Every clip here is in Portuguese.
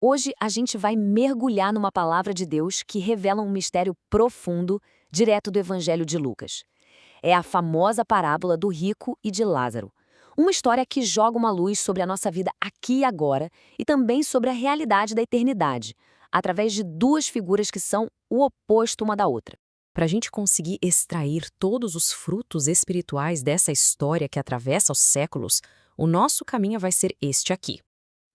Hoje a gente vai mergulhar numa palavra de Deus que revela um mistério profundo, direto do Evangelho de Lucas. É a famosa parábola do rico e de Lázaro. Uma história que joga uma luz sobre a nossa vida aqui e agora e também sobre a realidade da eternidade, através de duas figuras que são o oposto uma da outra. Para a gente conseguir extrair todos os frutos espirituais dessa história que atravessa os séculos, o nosso caminho vai ser este aqui.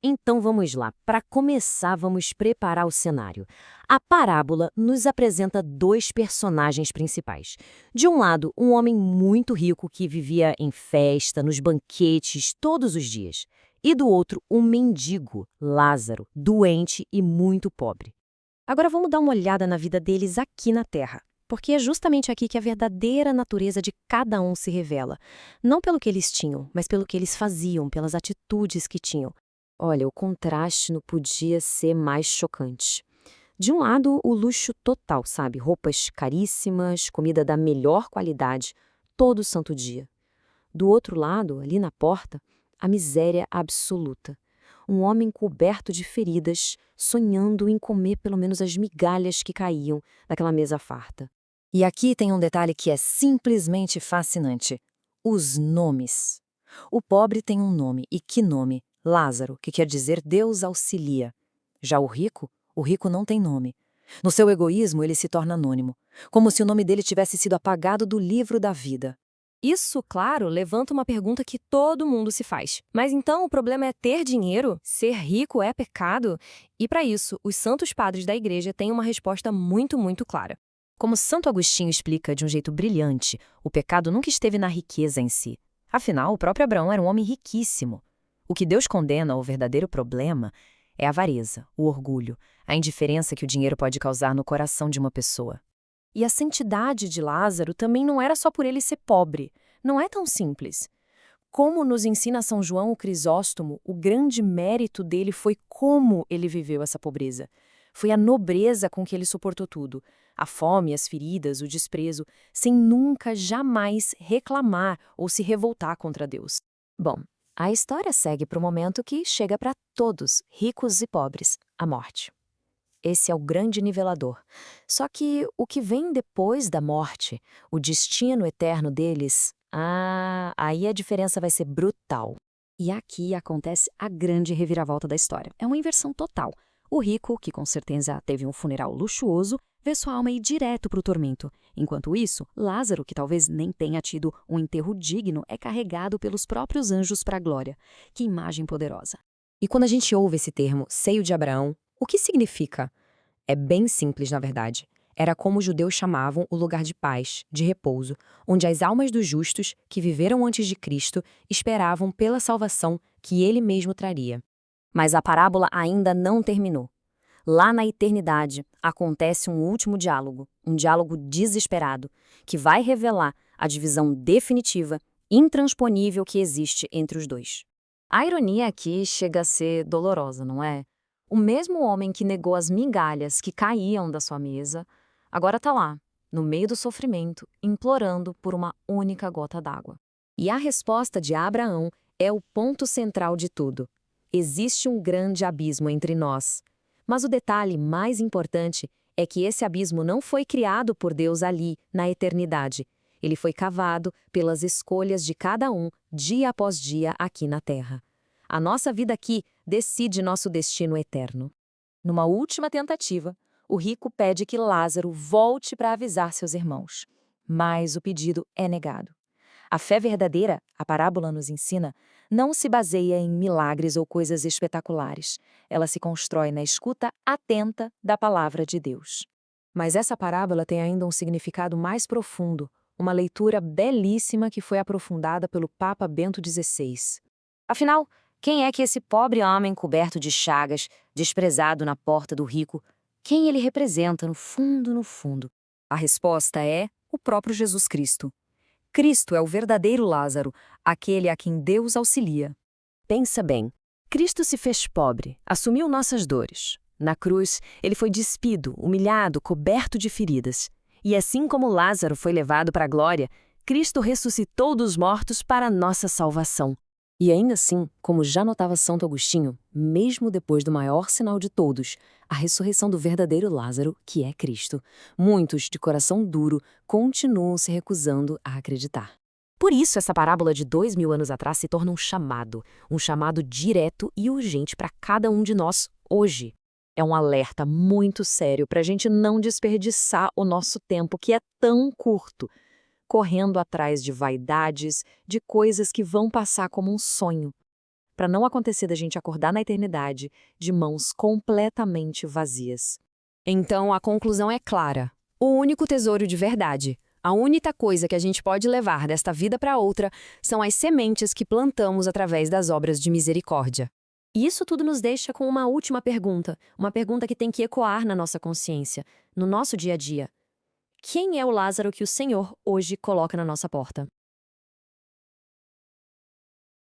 Então vamos lá. Para começar, vamos preparar o cenário. A parábola nos apresenta dois personagens principais. De um lado, um homem muito rico que vivia em festa, nos banquetes, todos os dias. E do outro, um mendigo, Lázaro, doente e muito pobre. Agora vamos dar uma olhada na vida deles aqui na Terra. Porque é justamente aqui que a verdadeira natureza de cada um se revela. Não pelo que eles tinham, mas pelo que eles faziam, pelas atitudes que tinham. Olha, o contraste não podia ser mais chocante. De um lado, o luxo total, sabe? Roupas caríssimas, comida da melhor qualidade, todo santo dia. Do outro lado, ali na porta, a miséria absoluta. Um homem coberto de feridas, sonhando em comer pelo menos as migalhas que caíam daquela mesa farta. E aqui tem um detalhe que é simplesmente fascinante: os nomes. O pobre tem um nome, e que nome? Lázaro, que quer dizer Deus auxilia. Já o rico não tem nome. No seu egoísmo, ele se torna anônimo, como se o nome dele tivesse sido apagado do livro da vida. Isso, claro, levanta uma pergunta que todo mundo se faz. Mas então o problema é ter dinheiro? Ser rico é pecado? E para isso, os santos padres da igreja têm uma resposta muito clara. Como Santo Agostinho explica de um jeito brilhante, o pecado nunca esteve na riqueza em si. Afinal, o próprio Abraão era um homem riquíssimo. O que Deus condena, o verdadeiro problema, é a avareza, o orgulho, a indiferença que o dinheiro pode causar no coração de uma pessoa. E a santidade de Lázaro também não era só por ele ser pobre. Não é tão simples. Como nos ensina São João o Crisóstomo, o grande mérito dele foi como ele viveu essa pobreza. Foi a nobreza com que ele suportou tudo. A fome, as feridas, o desprezo, sem nunca, jamais reclamar ou se revoltar contra Deus. Bom, a história segue para o momento que chega para todos, ricos e pobres, a morte. Esse é o grande nivelador. Só que o que vem depois da morte, o destino eterno deles, aí a diferença vai ser brutal. E aqui acontece a grande reviravolta da história. É uma inversão total. O rico, que com certeza teve um funeral luxuoso, vê sua alma ir direto para o tormento. Enquanto isso, Lázaro, que talvez nem tenha tido um enterro digno, é carregado pelos próprios anjos para a glória. Que imagem poderosa. E quando a gente ouve esse termo, seio de Abraão, o que significa? É bem simples, na verdade. Era como os judeus chamavam o lugar de paz, de repouso, onde as almas dos justos, que viveram antes de Cristo, esperavam pela salvação que ele mesmo traria. Mas a parábola ainda não terminou. Lá na eternidade, acontece um último diálogo, um diálogo desesperado, que vai revelar a divisão definitiva, intransponível que existe entre os dois. A ironia aqui chega a ser dolorosa, não é? O mesmo homem que negou as migalhas que caíam da sua mesa, agora está lá, no meio do sofrimento, implorando por uma única gota d'água. E a resposta de Abraão é o ponto central de tudo. Existe um grande abismo entre nós. Mas o detalhe mais importante é que esse abismo não foi criado por Deus ali, na eternidade. Ele foi cavado pelas escolhas de cada um, dia após dia, aqui na Terra. A nossa vida aqui decide nosso destino eterno. Numa última tentativa, o rico pede que Lázaro volte para avisar seus irmãos. Mas o pedido é negado. A fé verdadeira, a parábola nos ensina, não se baseia em milagres ou coisas espetaculares. Ela se constrói na escuta atenta da palavra de Deus. Mas essa parábola tem ainda um significado mais profundo, uma leitura belíssima que foi aprofundada pelo Papa Bento XVI. Afinal, quem é que esse pobre homem coberto de chagas, desprezado na porta do rico, quem ele representa no fundo, no fundo? A resposta é o próprio Jesus Cristo. Cristo é o verdadeiro Lázaro, aquele a quem Deus auxilia. Pensa bem, Cristo se fez pobre, assumiu nossas dores. Na cruz, ele foi despido, humilhado, coberto de feridas. E assim como Lázaro foi levado para a glória, Cristo ressuscitou dos mortos para a nossa salvação. E ainda assim, como já notava Santo Agostinho, mesmo depois do maior sinal de todos, a ressurreição do verdadeiro Lázaro, que é Cristo, muitos, de coração duro, continuam se recusando a acreditar. Por isso, essa parábola de 2000 anos atrás se torna um chamado direto e urgente para cada um de nós hoje. É um alerta muito sério para a gente não desperdiçar o nosso tempo, que é tão curto, correndo atrás de vaidades, de coisas que vão passar como um sonho, para não acontecer da gente acordar na eternidade de mãos completamente vazias. Então, a conclusão é clara. O único tesouro de verdade, a única coisa que a gente pode levar desta vida para outra, são as sementes que plantamos através das obras de misericórdia. E isso tudo nos deixa com uma última pergunta, uma pergunta que tem que ecoar na nossa consciência, no nosso dia a dia. Quem é o Lázaro que o Senhor hoje coloca na nossa porta?